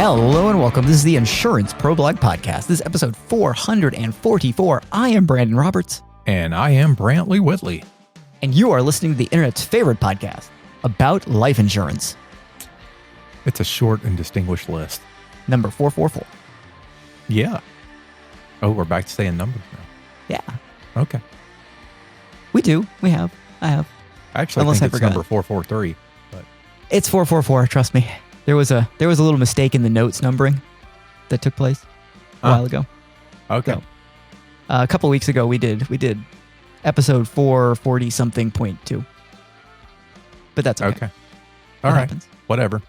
Hello and welcome. This is the Insurance Pro Blog Podcast. This is episode 444. I am Brandon Roberts. And I am Brantley Whitley. And you are listening to the internet's favorite podcast about life insurance. It's a short and distinguished list. Number 444. Yeah. Oh, we're back to saying numbers now. Yeah. Okay. We do. I have. Actually, Unless I I think it's forgot. number 443. But It's 444, trust me. There was a little mistake in the notes numbering that took place a while ago. okay. So, a couple weeks ago we did episode 440 something .2. But that's okay. Okay. All It right. happens. Whatever.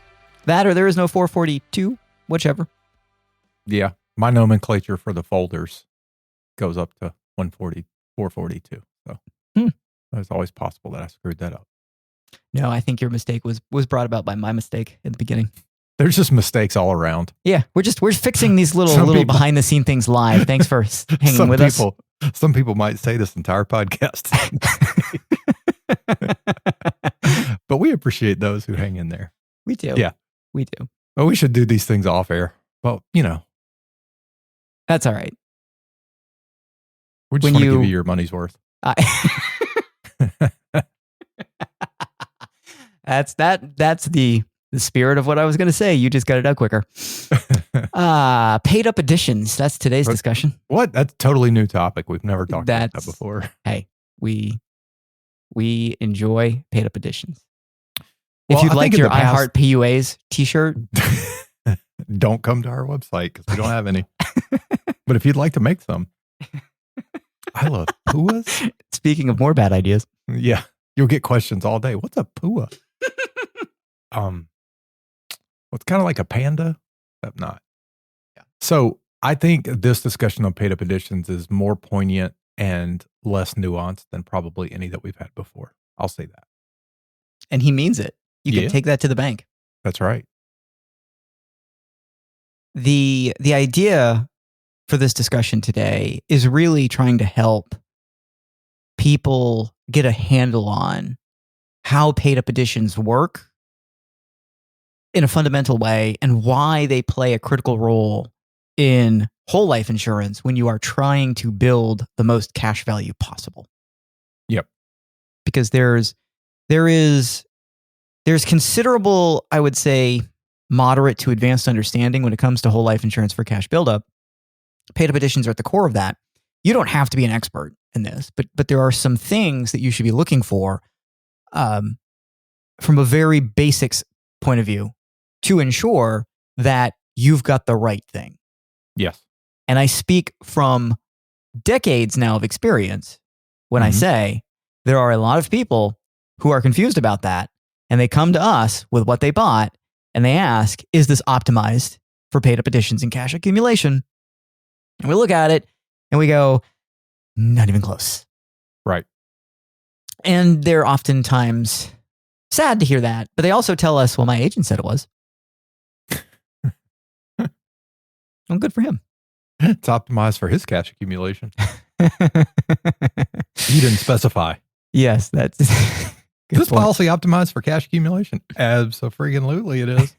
That or there is no 442, whichever. Yeah. My nomenclature for the folders goes up to 442. So it's always possible that I screwed that up. No, I think your mistake was brought about by my mistake at the beginning. There's just mistakes all around. Yeah, we're fixing these little People- behind the scene things live. Thanks for hanging with us. Some people might say this entire podcast. But we appreciate those who hang in there. We do. Yeah. We do. Well, we should do these things off air. Well, That's all right. we just When want to you- give you your money's worth. That's the spirit of what I was going to say. You just got it out quicker. Paid up additions. That's today's discussion. What? That's a totally new topic. We've never talked about that That's- before. Hey, we enjoy paid up additions. Well, If you'd I like think in your the past- iHeart PUAs t-shirt, Don't come to our website because we don't have any. But if you'd like to make some, I love puas. speaking of more bad ideas, Yeah, you'll get questions all day. What's a pua? What's kind of like a panda, except not. Yeah. So I think this discussion on paid up additions is more poignant and less nuanced than probably any that we've had before. I'll say that. and he means it. You Yeah. can take that to the bank. That's right. The idea for this discussion today is really trying to help people get a handle on how paid up additions work in a fundamental way and why they play a critical role in whole life insurance when you are trying to build the most cash value possible. Yep. Because there is considerable, I would say, moderate to advanced understanding when it comes to whole life insurance for cash buildup. Paid up additions are at the core of that. You don't have to be an expert in this, but there are some things that you should be looking for from a very basics point of view to ensure that you've got the right thing. Yes. And I speak from decades now of experience when I say there are a lot of people who are confused about that, and they come to us with what they bought, and they ask, is this optimized for paid up additions and cash accumulation? And we look at it, and we go, not even close. Right. And they're oftentimes sad to hear that, but they also tell us, well, my agent said it was. Well, good for him. It's optimized for his cash accumulation. You didn't specify. Yes, that's Is good this point. policy optimized for cash accumulation? Abso-freaking-lutely it is.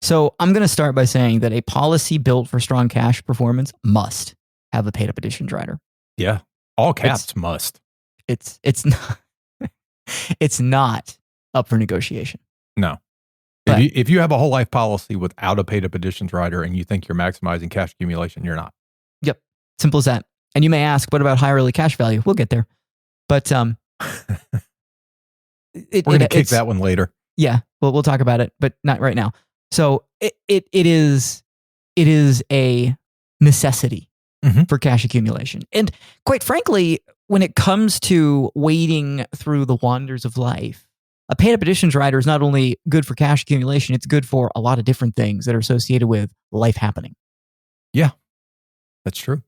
So I'm going to start by saying that a policy built for strong cash performance must have a paid up additions rider. Yeah. All caps must. It's not it's not up for negotiation. No. But- If you have a whole life policy without a paid up additions rider and you think you're maximizing cash accumulation, you're not. Yep, simple as that. And you may ask, what about high early cash value? We'll get there, but We're going to kick it's- that one later. Yeah, we'll talk about it, but not right now. So it is a necessity Mhm. for cash accumulation. And quite frankly, when it comes to wading through the wonders of life, a paid up additions rider is not only good for cash accumulation, it's good for a lot of different things that are associated with life happening. That's true.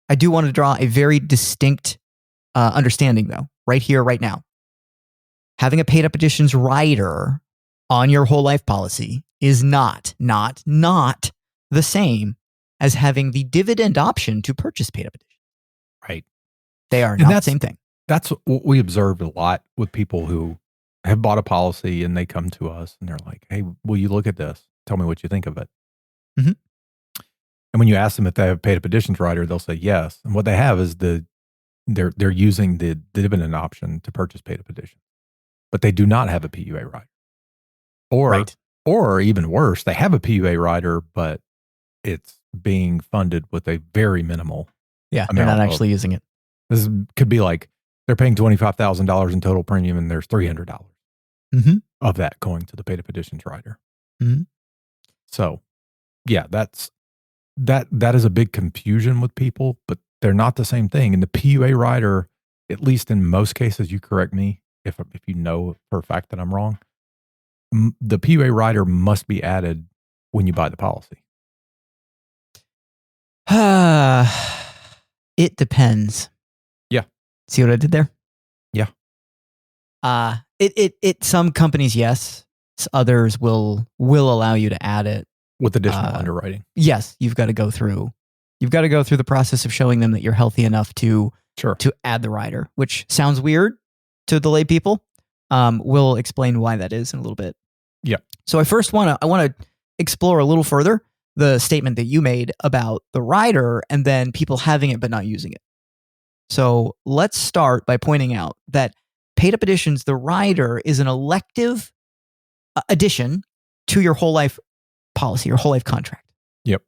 I do want to draw a very distinct understanding, though, right here, right now. Having a paid up additions rider on your whole life policy is not the same as having the dividend option to purchase paid up additions. Right. They are And not the that's- same thing. That's what we observed a lot with people who have bought a policy and they come to us and they're like, "Hey, will you look at this? Tell me what you think of it." Mhm. And when you ask them if they have paid up additions rider, they'll say yes. And what they have is they're using the dividend option to purchase paid up addition, but they do not have a PUA rider. Or Right. or even worse, they have a PUA rider, but it's being funded with a very minimal Yeah, they're amount not of. actually using it. This could be like they're paying $25,000 in total premium, and there's $300 Mhm. of that going to the paid up additions rider. Mhm. So, yeah, that is a big confusion with people, but they're not the same thing. And the PUA rider, at least in most cases, you correct me if you know for a fact that I'm wrong. The PUA rider must be added when you buy the policy. It depends. Yeah. See what I did there? Yeah. Some companies, yes. Others will allow you to add it. With additional underwriting. Yes, you've got to go through the process of showing them that you're healthy enough to add the rider, which sounds weird to the lay people. We'll explain why that is in a little bit. Yeah. So I want to explore a little further the statement that you made about the rider and then people having it but not using it. So let's start by pointing out that paid up additions, the rider is an elective addition to your whole life policy, your whole life contract. Yep.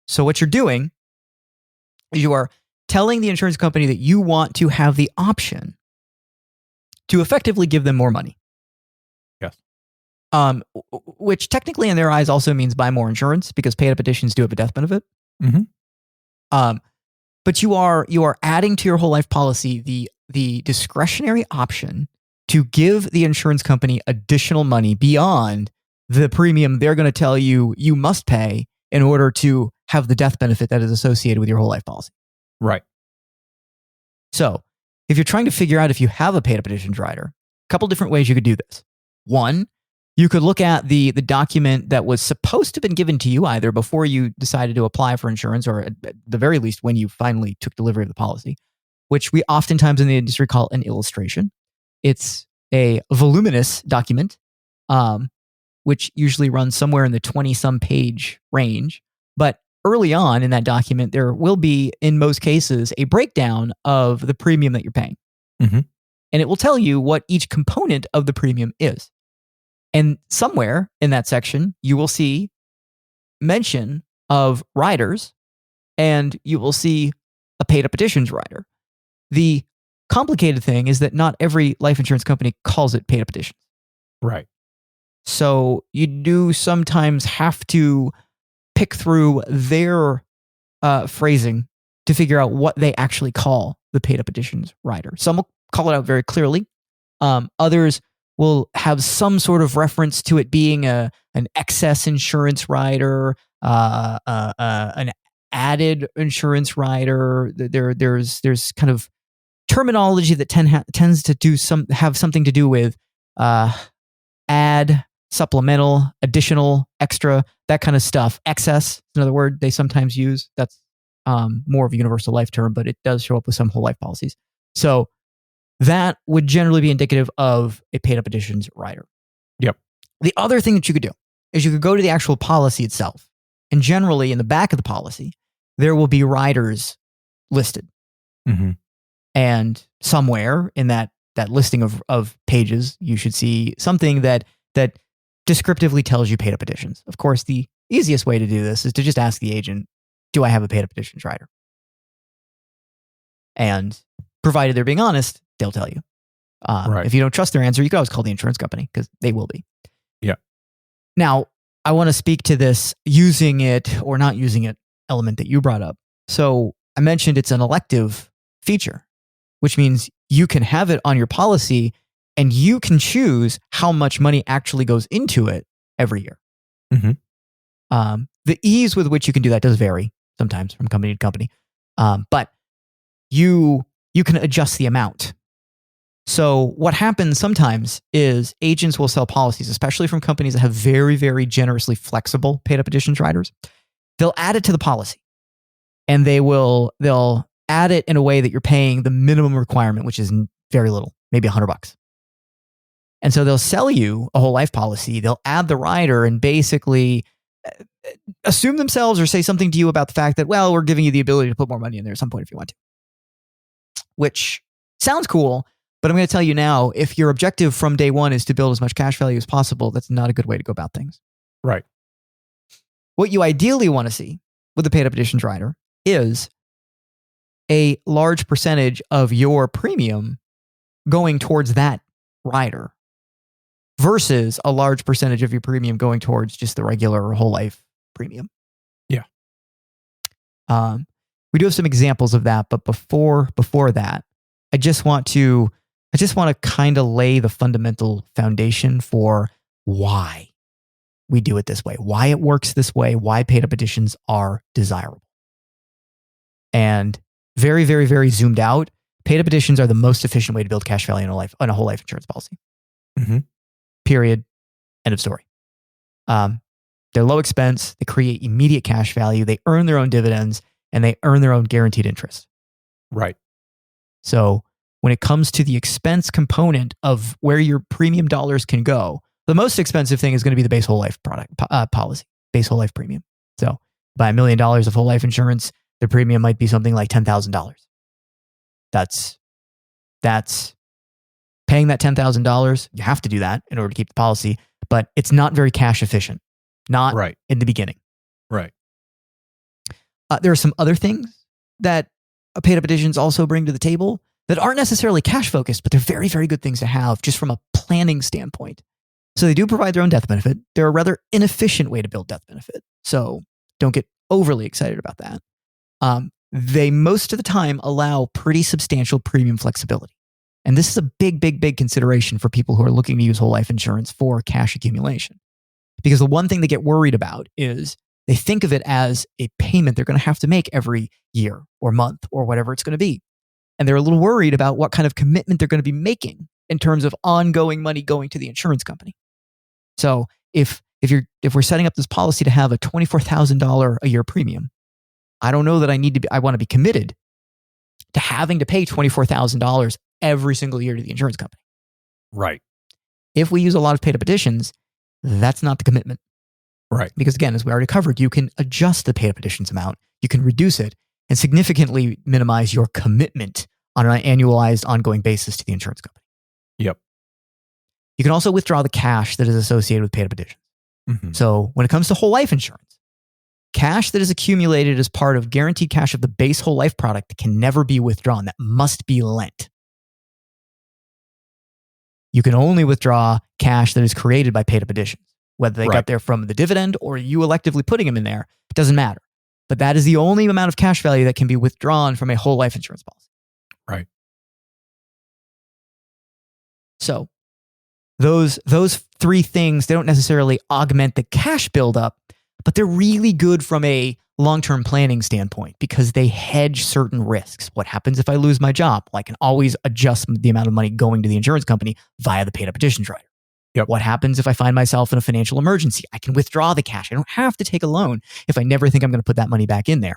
So what you're doing is you are telling the insurance company that you want to have the option to effectively give them more money. Yes. Which technically in their eyes also means buy more insurance because paid up additions do have a death benefit. Mm-hmm. But you are adding to your whole life policy the discretionary option to give the insurance company additional money beyond the premium they're going to tell you you must pay in order to have the death benefit that is associated with your whole life policy. Right. So if you're trying to figure out if you have a paid up additions rider, a couple different ways you could do this. One, you could look at the document that was supposed to have been given to you either before you decided to apply for insurance or at the very least when you finally took delivery of the policy, which we oftentimes in the industry call an illustration. It's a voluminous document, which usually runs somewhere in the 20-some page range. But early on in that document, there will be, in most cases, a breakdown of the premium that you're paying. Mm-hmm. And it will tell you what each component of the premium is. And somewhere in that section, you will see mention of riders, and you will see a paid up additions rider. The complicated thing is that not every life insurance company calls it paid up additions. Right. So you do sometimes have to pick through their phrasing to figure out what they actually call the paid up additions rider. Some will call it out very clearly. Others will have some sort of reference to it being an excess insurance rider, an added insurance rider. There's kind of terminology that tends to have something to do with add, supplemental, additional, extra, that kind of stuff. Excess is another word they sometimes use. That's more of a universal life term, but it does show up with some whole life policies. So that would generally be indicative of a paid up additions rider. Yep. The other thing that you could do is you could go to the actual policy itself. And generally in the back of the policy, there will be riders listed. Mm-hmm. And somewhere in that listing of pages, you should see something that descriptively tells you paid up additions. Of course, the easiest way to do this is to just ask the agent, do I have a paid up additions rider? And provided they're being honest, they'll tell you. Right. If you don't trust their answer, you can always call the insurance company because they will be. Yeah. Now, I want to speak to this using it or not using it element that you brought up. So I mentioned it's an elective feature, which means you can have it on your policy and you can choose how much money actually goes into it every year. Mm-hmm. The ease with which you can do that does vary sometimes from company to company, but you can adjust the amount. So what happens sometimes is agents will sell policies, especially from companies that have very, very generously flexible paid up additions riders. They'll add it to the policy and they'll add it in a way that you're paying the minimum requirement, which is very little, maybe $100. And so they'll sell you a whole life policy. They'll add the rider and basically assume themselves or say something to you about the fact that, well, we're giving you the ability to put more money in there at some point if you want to, which sounds cool. But I'm going to tell you now, if your objective from day one is to build as much cash value as possible, that's not a good way to go about things. Right. What you ideally want to see with the paid up additions rider is a large percentage of your premium going towards that rider versus a large percentage of your premium going towards just the regular whole life premium. Yeah. We do have some examples of that, but before that, I just want to kind of lay the fundamental foundation for why we do it this way, why it works this way, why paid up additions are desirable. And very, very, very zoomed out, paid up additions are the most efficient way to build cash value on a whole life insurance policy. Mm-hmm. Period. End of story. They're low expense. They create immediate cash value. They earn their own dividends and they earn their own guaranteed interest. Right. So when it comes to the expense component of where your premium dollars can go, the most expensive thing is going to be the base whole life policy, base whole life premium. So buy $1 million of whole life insurance, the premium might be something like $10,000. That's paying that $10,000. You have to do that in order to keep the policy, but it's not very cash efficient. Not right. in the beginning. Right. There are some other things that paid up additions also bring to the table that aren't necessarily cash focused, but they're very, very good things to have just from a planning standpoint. So they do provide their own death benefit. They're a rather inefficient way to build death benefit. So don't get overly excited about that. They most of the time allow pretty substantial premium flexibility. And this is a big, big, big consideration for people who are looking to use whole life insurance for cash accumulation. Because the one thing they get worried about is they think of it as a payment they're going to have to make every year or month or whatever it's going to be. And they're a little worried about what kind of commitment they're going to be making in terms of ongoing money going to the insurance company. So if we're setting up this policy to have a $24,000 a year premium, I don't know that I want to be committed to having to pay $24,000 every single year to the insurance company. Right. If we use a lot of paid up additions, that's not the commitment. Right. Because again, as we already covered, you can adjust the paid up additions amount, you can reduce it, and significantly minimize your commitment on an annualized ongoing basis to the insurance company. Yep. You can also withdraw the cash that is associated with paid up additions. Mm-hmm. So when it comes to whole life insurance, cash that is accumulated as part of guaranteed cash of the base whole life product can never be withdrawn. That must be lent. You can only withdraw cash that is created by paid up additions. Whether they got there from the dividend or you electively putting them in there, it doesn't matter. But that is the only amount of cash value that can be withdrawn from a whole life insurance policy. Right. So those three things, they don't necessarily augment the cash buildup, but they're really good from a long-term planning standpoint because they hedge certain risks. What happens if I lose my job? Well, I can always adjust the amount of money going to the insurance company via the paid up additions rider. Yep. What happens if I find myself in a financial emergency? I can withdraw the cash. I don't have to take a loan if I never think I'm going to put that money back in there.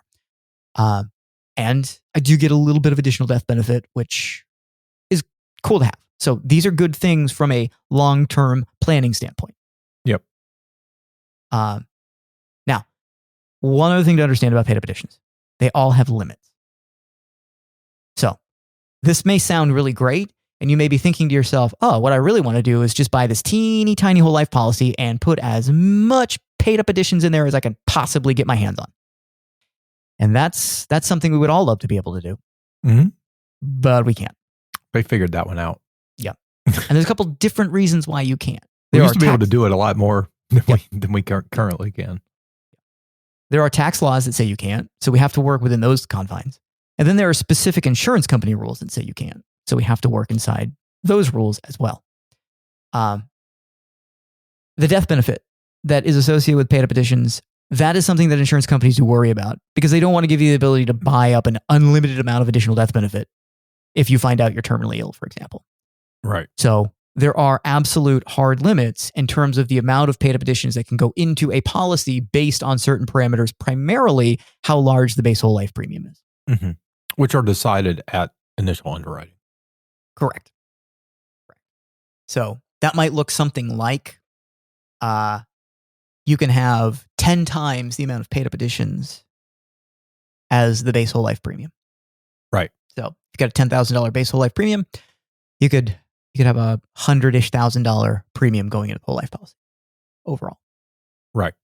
And I do get a little bit of additional death benefit, which is cool to have. So these are good things from a long-term planning standpoint. Yep. Now, one other thing to understand about paid up additions, they all have limits. So this may sound really great. And you may be thinking to yourself, oh, what I really want to do is just buy this teeny tiny whole life policy and put as much paid up additions in there as I can possibly get my hands on. And that's something we would all love to be able to do. Mm-hmm. But we can't. They figured that one out. Yeah. And there's a couple different reasons why you can't. We used to be able to do it a lot more than we currently can. There are tax laws that say you can't. So we have to work within those confines. And then there are specific insurance company rules that say you can't. So we have to work inside those rules as well. The death benefit that is associated with paid up additions, that is something that insurance companies do worry about because they don't want to give you the ability to buy up an unlimited amount of additional death benefit if you find out you're terminally ill, for example. Right. So there are absolute hard limits in terms of the amount of paid up additions that can go into a policy based on certain parameters, primarily how large the base whole life premium is. Mm-hmm. Which are decided at initial underwriting. Correct. So that might look something like you can have 10 times the amount of paid up additions as the base whole life premium. Right. So if you got a $10,000 base whole life premium, you could have a $100,000-ish premium going into the whole life policy overall. Right.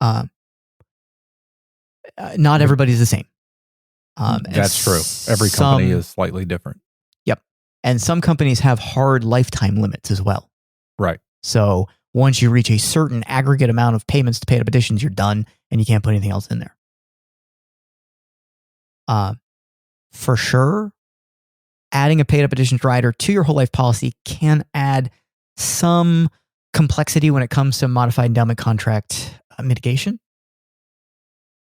Not everybody's the same. That's true. Every company is slightly different. Yep. And some companies have hard lifetime limits as well. Right. So once you reach a certain aggregate amount of payments to paid up additions, you're done and you can't put anything else in there. For sure, adding a paid up additions rider to your whole life policy can add some complexity when it comes to modified endowment contract mitigation.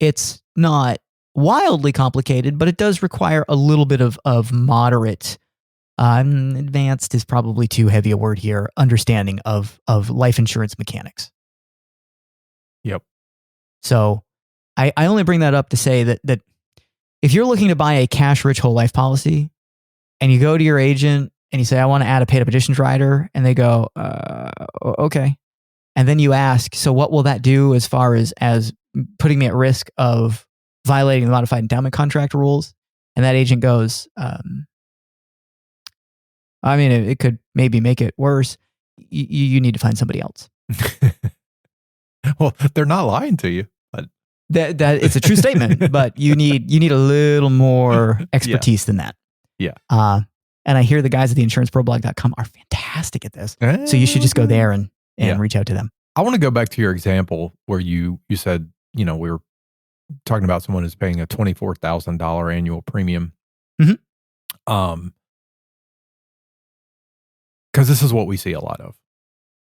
It's not wildly complicated, but it does require a little bit of moderate, advanced is probably too heavy a word here, understanding of life insurance mechanics. Yep. So I only bring that up to say that if you're looking to buy a cash-rich whole life policy and you go to your agent and you say, I want to add a paid up additions rider, and they go, okay. And then you ask, so what will that do as far as putting me at risk of violating the modified endowment contract rules? And that agent goes, I mean, it could maybe make it worse. You need to find somebody else. Well, they're not lying to you. But that it's a true statement, but you need a little more expertise than that. Yeah. And I hear the guys at the insuranceproblog.com are fantastic at this. So you should just go there and reach out to them. I want to go back to your example where you said, we were talking about someone who's paying a $24,000 annual premium. Mm-hmm. Because this is what we see a lot of.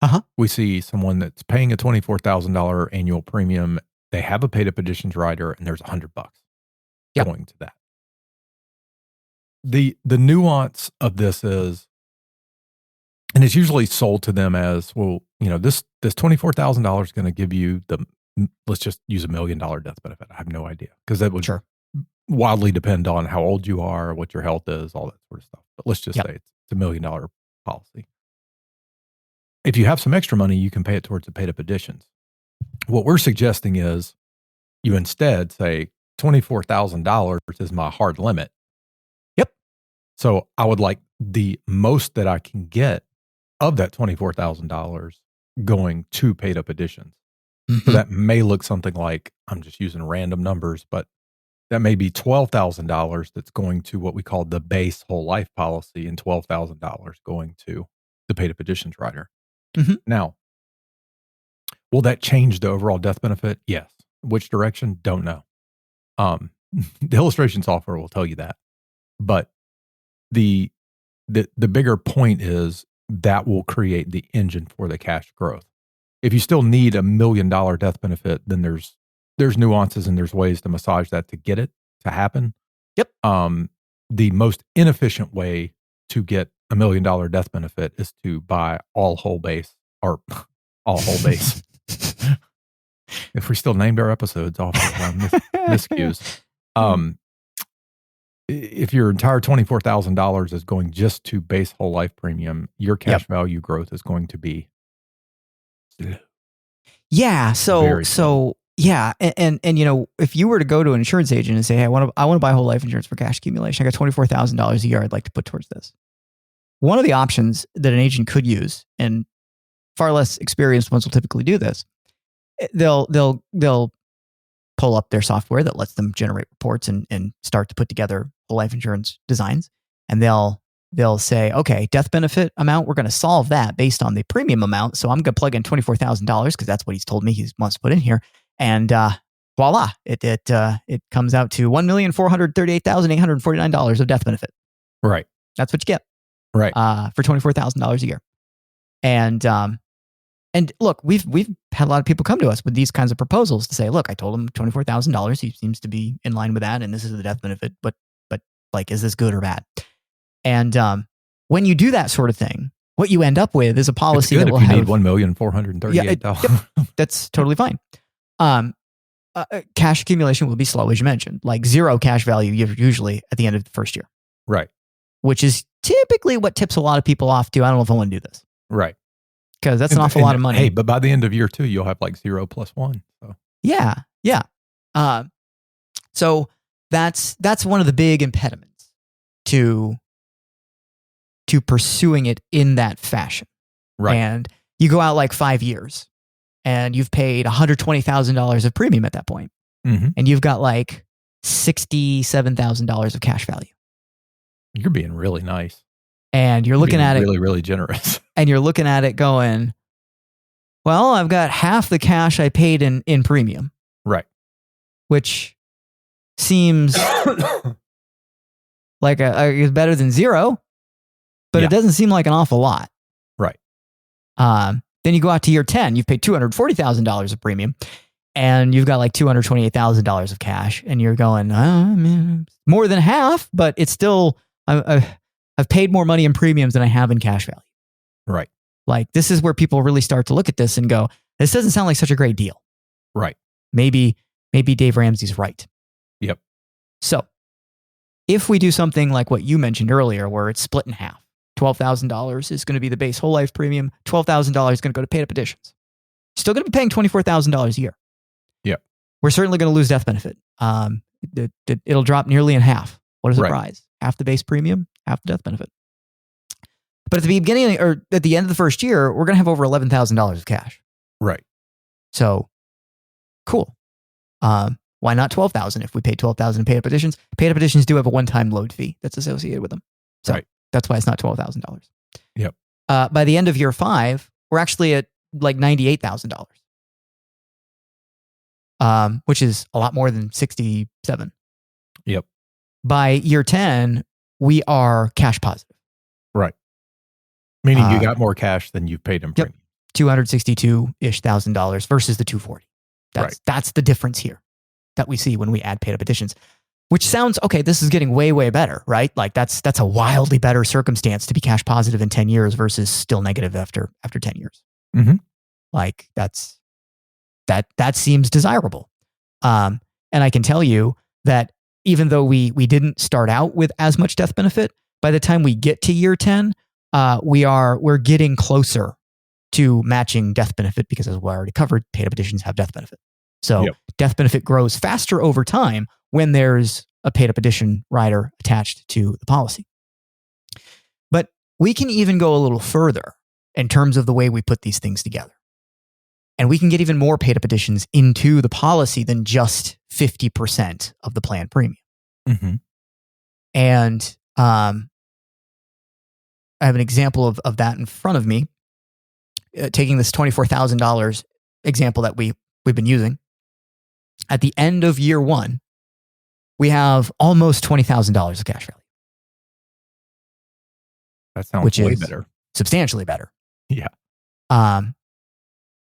Uh-huh. We see someone that's paying a $24,000 annual premium. They have a paid up additions rider, and there's $100 going to that. The nuance of this is, and it's usually sold to them as, well, this $24,000 is going to give you let's just use $1 million death benefit. I have no idea, because that would wildly depend on how old you are, what your health is, all that sort of stuff. But let's just say it's a $1 million policy. If you have some extra money, you can pay it towards the paid up additions. What we're suggesting is you instead say $24,000 is my hard limit. Yep. So I would like the most that I can get of that $24,000 going to paid up additions. Mm-hmm. So that may look something like, I'm just using random numbers, but that may be $12,000 that's going to what we call the base whole life policy, and $12,000 going to the paid up additions rider. Mm-hmm. Now, will that change the overall death benefit? Yes. Which direction? Don't know. The illustration software will tell you that. But the bigger point is that will create the engine for the cash growth. If you still need $1 million death benefit, then there's nuances and there's ways to massage that to get it to happen. Yep. The most inefficient way to get $1 million death benefit is to buy all whole base, or all whole base. If we still named our episodes off of miscues. If your entire $24,000 is going just to base whole life premium, your cash value growth is going to be slow. Yeah. So yeah. And if you were to go to an insurance agent and say, hey, I want to buy whole life insurance for cash accumulation. I got $24,000 a year I'd like to put towards this. One of the options that an agent could use, and far less experienced ones will typically do this, they'll pull up their software that lets them generate reports and start to put together whole life insurance designs. And they'll say, okay, death benefit amount, we're going to solve that based on the premium amount. So I'm going to plug in $24,000 because that's what he's told me he wants to put in here. And voila, it comes out to $1,438,849 of death benefit. Right. That's what you get. Right. For $24,000 a year. And look, we've had a lot of people come to us with these kinds of proposals to say, look, I told him $24,000. He seems to be in line with that. And this is the death benefit, but like, is this good or bad? And when you do that sort of thing, what you end up with is a policy that will have $1,438,000. Yep, that's totally fine. Cash accumulation will be slow, as you mentioned, like zero cash value usually at the end of the first year. Right. Which is typically what tips a lot of people off to, I don't know if I want to do this. Right. because that's an awful lot of money. Hey, but by the end of year 2, you'll have like 0 plus 1. So Yeah. So that's one of the big impediments to pursuing it in that fashion. right. And you go out like 5 years and you've paid $120,000 of premium at that point, Mhm. and you've got like $67,000 of cash value. You're being really nice. And you're looking at really, really generous. and you're looking at it going, well, I've got half the cash I paid in premium, Right. which seems like it's better than zero, but Yeah. it doesn't seem like an awful lot. Right. Then you go out to year 10, you've paid $240,000 of premium, and you've got like $228,000 of cash, and you're going, more than half, but it's still, I've paid more money in premiums than I have in cash value. Right. Like, this is where people really start to look at this and go, this doesn't sound like such a great deal. Right. Maybe Dave Ramsey's right. Yep. So if we do something like what you mentioned earlier, where it's split in half, $12,000 is going to be the base whole life premium, $12,000 is going to go to paid up additions. Still going to be paying $24,000 a year. Yep. We're certainly going to lose death benefit. It'll drop nearly in half. What a surprise. Half the base premium, half the death benefit. But at the beginning or at the end of the first year, we're going to have over $11,000 of cash. Right. So cool. Why not 12,000 if we pay 12,000 in paid up additions? Paid up additions do have a one-time load fee that's associated with them. So that's why it's not $12,000. Yep. By the end of year 5, we're actually at like $98,000. Which is a lot more than 67. Yep. By year 10, we are cash positive. Right. Meaning you got more cash than you've paid in premium. $262-ish thousand versus the $240. That's the difference here that we see when we add paid up additions, which sounds, okay, this is getting way, way better, right? Like that's a wildly better circumstance to be cash positive in 10 years versus still negative after 10 years. Mm-hmm. Like that seems desirable. And I can tell you that even though we didn't start out with as much death benefit, by the time we get to year 10, we're getting closer to matching death benefit because, as we already covered, paid up additions have death benefit. So death benefit grows faster over time when there's a paid up addition rider attached to the policy. But we can even go a little further in terms of the way we put these things together. And we can get even more paid up additions into the policy than just 50% of the plan premium. Mm-hmm. And I have an example of that in front of me. Taking this $24,000 example that we've been using. At the end of year 1, we have almost $20,000 of cash value. That sounds which way is better. Substantially better. Yeah.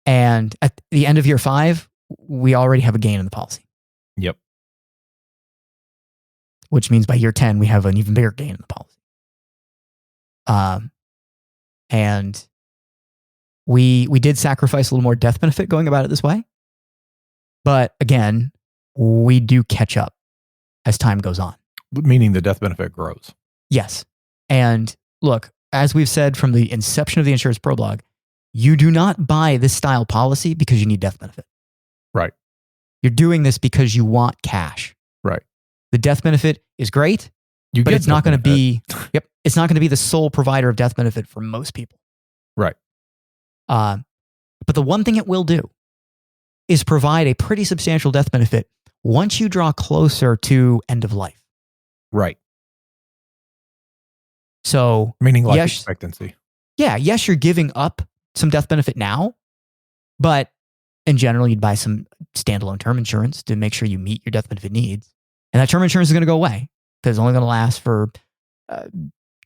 And at the end of year 5, we already have a gain in the policy. Yep. Which means by year 10, we have an even bigger gain in the policy. And we did sacrifice a little more death benefit going about it this way. But again, we do catch up as time goes on. Meaning the death benefit grows. Yes. And look, as we've said from the inception of the Insurance Pro Blog, you do not buy this style policy because you need death benefit. Right. You're doing this because you want cash. Right. The death benefit is great, but it's not going to be, it's not going to be the sole provider of death benefit for most people. Right. But the one thing it will do is provide a pretty substantial death benefit once you draw closer to end of life. Right. So, meaning life expectancy. Yeah. Yes, you're giving up some death benefit now, but in general, you'd buy some standalone term insurance to make sure you meet your death benefit needs. And that term insurance is going to go away because it's only going to last for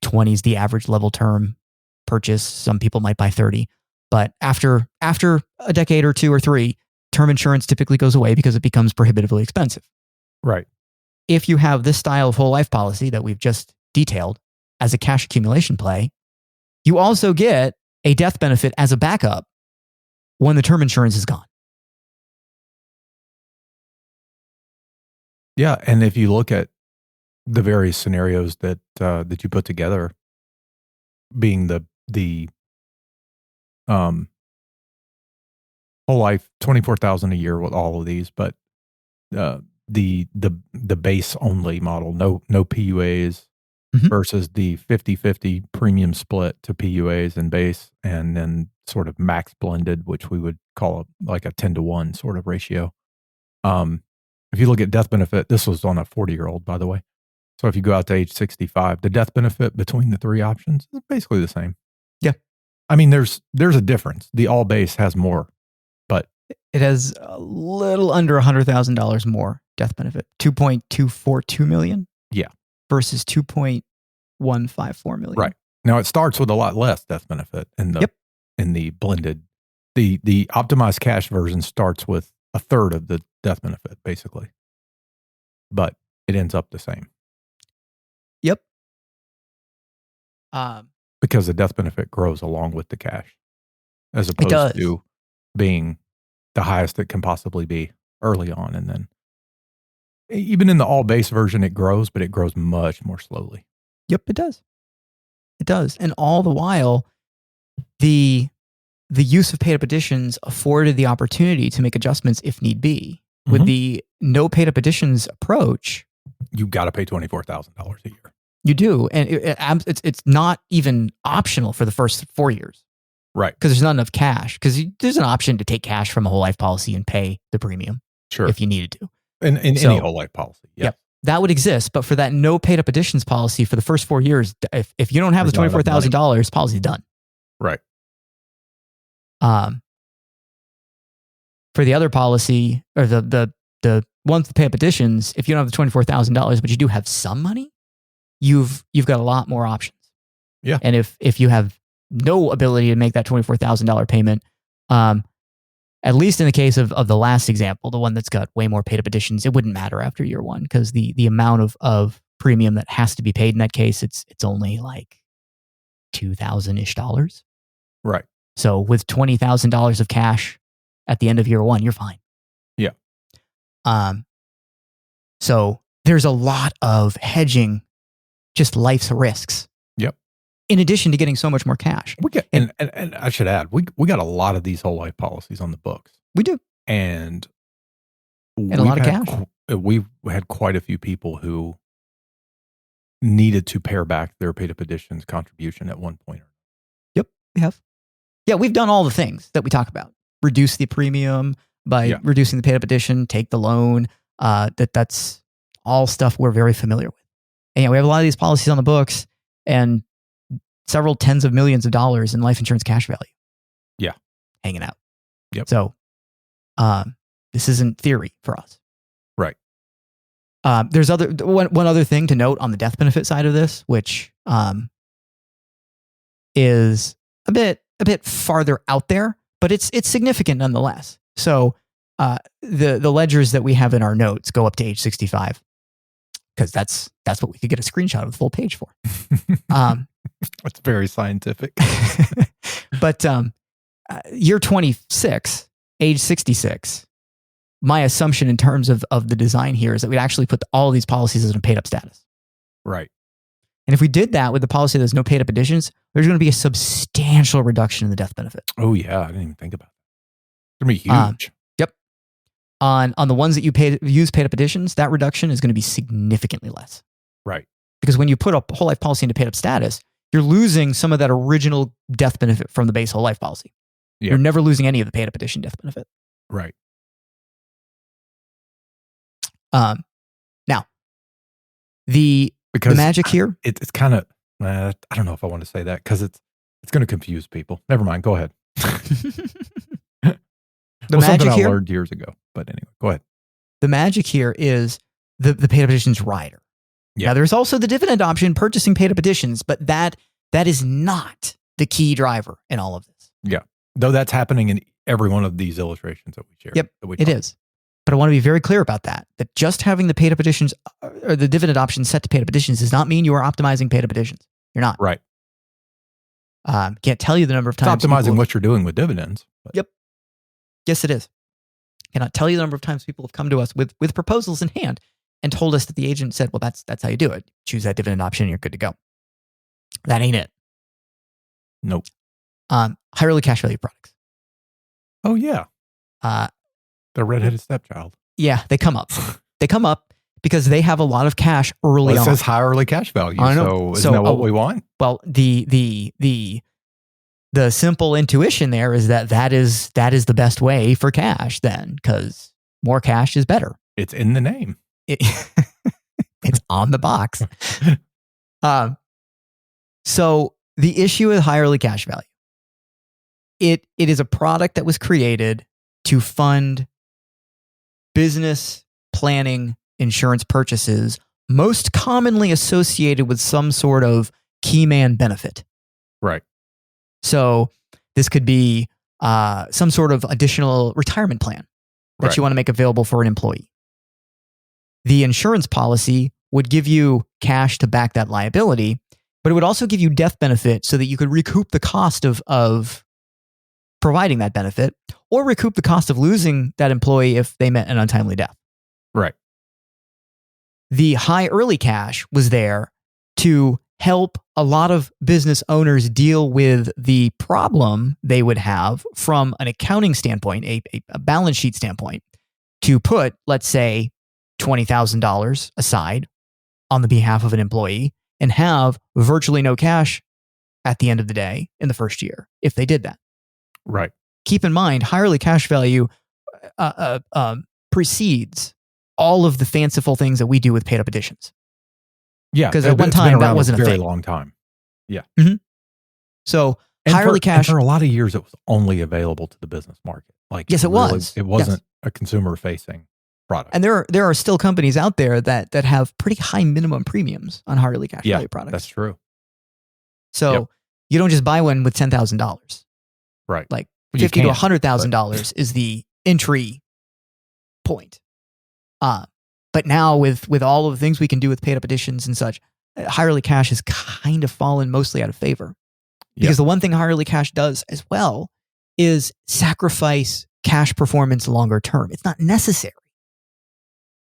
20 is the average level term purchase. Some people might buy 30. But after a decade or 2 or 3, term insurance typically goes away because it becomes prohibitively expensive. Right. If you have this style of whole life policy that we've just detailed as a cash accumulation play, you also get a death benefit as a backup when the term insurance is gone. Yeah, and if you look at the various scenarios that you put together, being the Whole life, 24,000 a year with all of these, but the base only model, no PUAs Mhm. versus the 50-50 premium split to PUAs and base, and then sort of max blended, which we would call like a 10-to-1 sort of ratio. If you look at death benefit, this was on a 40-year-old, by the way. So if you go out to age 65, the death benefit between the three options is basically the same. Yeah. I mean, there's a difference. The all base has more, but it has a little under $100,000 more death benefit, $2.242 million. Yeah. Versus $2.154 million. Right. Now it starts with a lot less death benefit in the blended. The optimized cash version starts with a third of the death benefit, basically. But it ends up the same. Yep. Because the death benefit grows along with the cash, as opposed to being the highest it can possibly be early on. And then even in the all base version, it grows, but it grows much more slowly. Yep, it does. It does. And all the while, the use of paid up additions afforded the opportunity to make adjustments if need be. Mm-hmm. With the no paid up additions approach, you got to pay $24,000 a year. You do, and it's not even optional for the first 4 years, right? Because there's not enough cash. Because there's an option to take cash from a whole life policy and pay the premium, sure, if you needed to. In any whole life policy, yep, that would exist. But for that no paid up additions policy for the first 4 years, if you don't have the $24,000, policy's done. Right. For the other policy or the ones with pay up additions, if you don't have the $24,000, but you do have some money, you've got a lot more options. Yeah. And if you have no ability to make that $24,000 payment, at least in the case of the last example, the one that's got way more paid up additions, it wouldn't matter after year one because the amount of premium that has to be paid in that case, it's only like $2,000-ish. Right. So with $20,000 of cash at the end of year one, you're fine. Yeah. So there's a lot of hedging just life's risks. Yep. In addition to getting so much more cash. We get, and I should add, we got a lot of these whole life policies on the books. We do. And a lot of cash. We've had quite a few people who needed to pare back their paid up additions contribution at one point. Yep, we have. Yeah, we've done all the things that we talk about. Reduce the premium by reducing the paid up addition, take the loan. That's all stuff we're very familiar with. And yeah, we have a lot of these policies on the books and several tens of millions of dollars in life insurance cash value. Yeah. Hanging out. Yep. So this isn't theory for us. Right. There's one other thing to note on the death benefit side of this, which is a bit farther out there, but it's significant nonetheless. So the ledgers that we have in our notes go up to age 65. Because that's what we could get a screenshot of the full page for. That's very scientific. But year 26, age 66, my assumption in terms of the design here is that we'd actually put all of these policies in a paid up status. Right. And if we did that with the policy there's no paid up additions, there's going to be a substantial reduction in the death benefit. Oh yeah, I didn't even think about that. It's going to be huge. Yep. On the ones that you use paid up additions, that reduction is going to be significantly less. Right. Because when you put a whole life policy into paid up status, you're losing some of that original death benefit from the base whole life policy. Yep. You're never losing any of the paid up addition death benefit. Right. Now, the magic here, it's kind of I don't know if I want to say that because it's going to confuse people. Never mind. Go ahead. The magic here, I learned years ago, but anyway, go ahead. The magic here is the paid up additions rider. Yeah. Now, there's also the dividend option, purchasing paid up additions, but that is not the key driver in all of this. Yeah, though that's happening in every one of these illustrations that we share. Yep, it is. But I want to be very clear about that just having the paid up additions or the dividend option set to paid up additions does not mean you are optimizing paid up additions. You're not. Right. Can't tell you the number of times. It's optimizing what you're doing with dividends. But. Yep. Yes, it is. Cannot tell you the number of times people have come to us with proposals in hand and told us that the agent said, well, that's how you do it. Choose that dividend option and you're good to go. That ain't it. Nope. High early cash value products. Oh, yeah. Uh, The redheaded stepchild. yeah, they come up. They come up because they have a lot of cash early Well, it on. says high early cash value. I know. So isn't So, that what we want? Well, the simple intuition there is that is the best way for cash then, because more cash is better. It's in the name. It's on the box. So the issue with high early cash value, it is a product that was created to fund business planning insurance purchases, most commonly associated with some sort of key man benefit. Right. So this could be some sort of additional retirement plan that you want to make available for an employee. The insurance policy would give you cash to back that liability, but it would also give you death benefit so that you could recoup the cost of providing that benefit, or recoup the cost of losing that employee if they met an untimely death. Right. The high early cash was there to help a lot of business owners deal with the problem they would have from an accounting standpoint, a balance sheet standpoint, to put, let's say, $20,000 aside on the behalf of an employee and have virtually no cash at the end of the day in the first year if they did that. Right. Keep in mind, high early cash value precedes all of the fanciful things that we do with paid up additions. Yeah, because at one time that wasn't a very thing. long time. Yeah. Mm-hmm. So high early cash for a lot of years, it was only available to the business market. Like yes, it was. It wasn't a consumer facing product. And there are still companies out there that have pretty high minimum premiums on high early cash value products. That's true. So you don't just buy one with $10,000. Right. Like $50,000 to $100,000 is the entry point. But now with all of the things we can do with paid up additions and such, high early cash has kind of fallen mostly out of favor. Because the one thing high early cash does as well is sacrifice cash performance longer term. It's not necessary.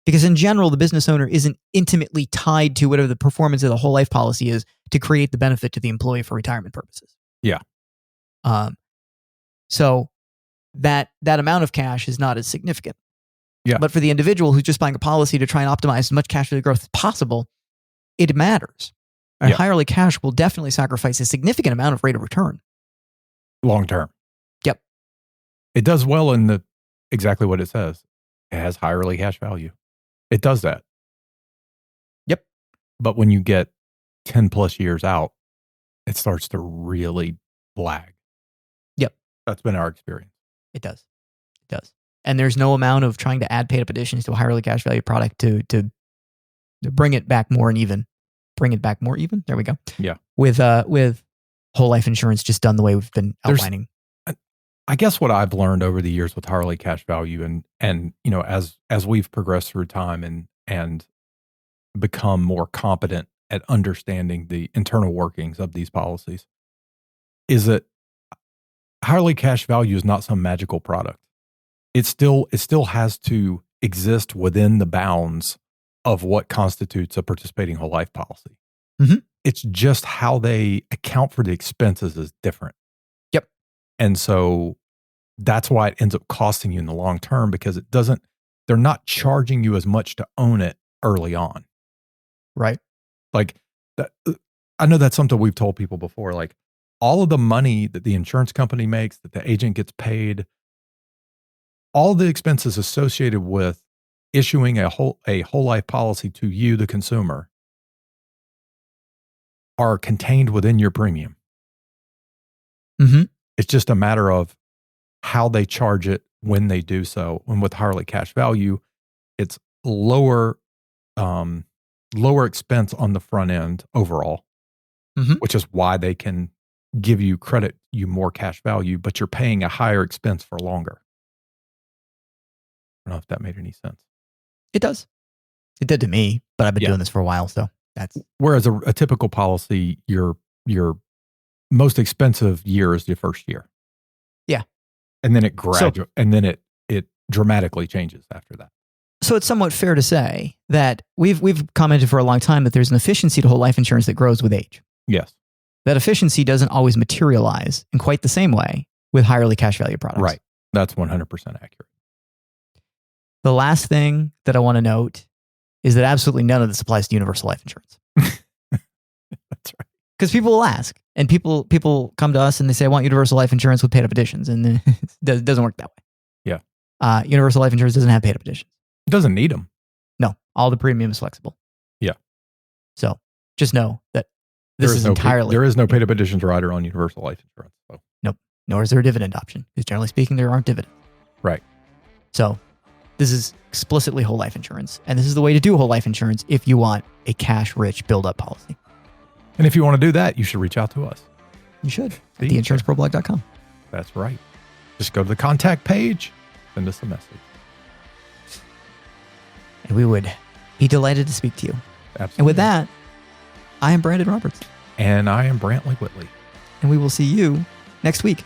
Because in general, the business owner isn't intimately tied to whatever the performance of the whole life policy is to create the benefit to the employee for retirement purposes. Yeah. So that amount of cash is not as significant. Yeah. But for the individual who's just buying a policy to try and optimize as much cash flow growth as possible, it matters. And high early cash will definitely sacrifice a significant amount of rate of return. Long term. Yep. It does well in exactly what it says. It has high early cash value. It does that. Yep. But when you get 10 plus years out, it starts to really lag. Yep. That's been our experience. It does. It does. And there's no amount of trying to add paid up additions to a high early cash value product to bring it back more and even. Bring it back more even. There we go. Yeah. With whole life insurance just done the way we've been outlining. I guess what I've learned over the years with high early cash value and you know, as we've progressed through time and become more competent at understanding the internal workings of these policies, is that high early cash value is not some magical product. It still has to exist within the bounds of what constitutes a participating whole life policy. Mm-hmm. It's just how they account for the expenses is different. Yep. And so that's why it ends up costing you in the long term, because they're not charging you as much to own it early on. Right. Like that, I know that's something we've told people before, like all of the money that the insurance company makes, that the agent gets paid, all the expenses associated with issuing a whole life policy to you, the consumer, are contained within your premium. Mm-hmm. It's just a matter of how they charge it when they do so. And with high early cash value, it's lower expense on the front end overall, which is why they can give you more cash value, but you're paying a higher expense for longer. I don't know if that made any sense. It does. It did to me, but I've been doing this for a while, so that's. Whereas a typical policy, your most expensive year is your first year. Yeah, and then it dramatically changes after that. So it's somewhat fair to say that we've commented for a long time that there's an efficiency to whole life insurance that grows with age. Yes, that efficiency doesn't always materialize in quite the same way with higherly cash value products. Right. That's 100% accurate. The last thing that I want to note is that absolutely none of this applies to universal life insurance. That's right. Because people will ask, and people come to us and they say, I want universal life insurance with paid up additions. And it doesn't work that way. Yeah. Universal life insurance doesn't have paid up additions. It doesn't need them. No, all the premium is flexible. Yeah. So just know that this is entirely. There is no paid up additions rider on universal life insurance. So. Nope. Nor is there a dividend option, because generally speaking, there aren't dividends. Right. So this is explicitly whole life insurance. And this is the way to do whole life insurance if you want a cash-rich build-up policy. And if you want to do that, you should reach out to us. You should. At theinsuranceproblog.com. That's right. Just go to the contact page, send us a message. And we would be delighted to speak to you. Absolutely. And with that, I am Brandon Roberts. And I am Brantley Whitley. And we will see you next week.